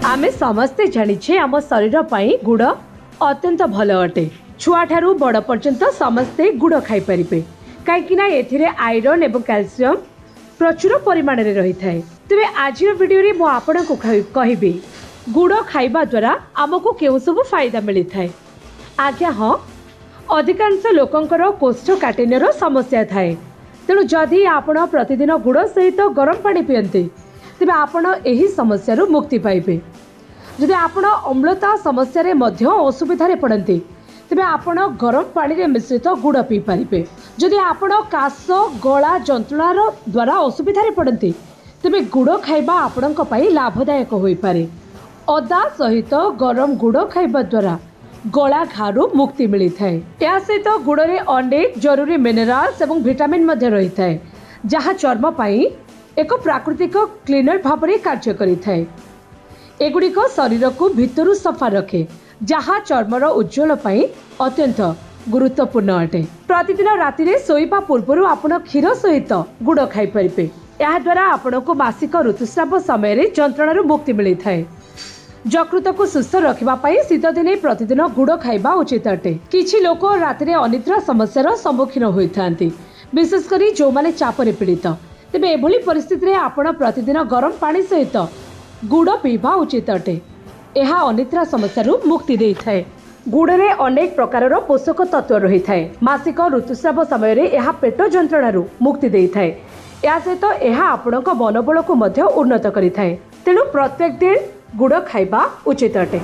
आमे समस्ते जानिछे आम शरीर पई गुड़ अत्यंत भल अटे। छुआ ठारू बड़ पर्यंत समस्ते गुड़ खाई परिबे काईकिना एथिरे आयरन एवं कैल्शियम प्रचुर परिमाण रे रही थाए। तेबे आज वीडियो रे मो आपनको कहिबे गुड़ खाइबा द्वारा आमको केउ सब फायदा मिली थाए। आज्ञा हाँ, अधिकांश लोकंकर कोष्ठकाठिन्यर समस्या थाए। तेणु जदि आपण प्रतिदिन गुड़ सहित गरम पानी पियन्ते तेबे आपण एही समस्या मुक्ति पाइबे। जदि आपण अम्लता समस्या रे मध्य असुविधा पड़ते तेबे आपण गरम पानी रे मिश्रित गुड़ पी पारिबे। जदि आपण काश गला जंत्रणार द्वारा असुविधा पड़ते तेबे गुड़ खाइबा आपणक पई लाभदायक होई पारे। अदा सहित गरम गुड़ खाइबा द्वारा गला घारू मुक्ति मिली थाए। या सहित गुड़ रे अनेक जरूरी मिनरल्स एवं विटामिन मध्य रही थाए जहाँ चर्म पई एक प्राकृतिक क्लीनर भाव में कार्य करिथाए। एगुड़िक शरीर को भितरु सफा रखे जहाँ चर्मर उज्ज्वल पई अत्यंत गुरुत्वपूर्ण अटे। प्रतिदिन राति रे सोइबा पूर्व आपण क्षीर सहित गुड़ खाई परिबे। या द्वारा आपण को मासिक ऋतुस्राव समय रे जंत्रणार मुक्ति मिली थाए। यकृत को सुस्थ रखिबा पई शीत दिने प्रतिदिन गुड़ खाइबा उचित अटे। किछि लोक राति रे अनिद्रा समस्यार सम्मुखीन होइथांती, विशेषकर जो माने चापरे पीड़ित। तेबे एभली परिस्थिति रे आपण प्रतिदिन गरम पानी सहित गुड़ पीवा उचित अटे। यह अनिद्रा समस्या मुक्ति देई थाए। गुड़ रे अनेक प्रकारर पोषक तत्व रही थाए। मासिक ऋतुस्राव समय रे यह पेट जंत्रणारू मुक्ति देई थाए। या सहित यह आपणक मनोबल को मध्य उन्नत करि थाए। तेणु प्रत्येक दिन गुड़ खाइबा उचित अटे।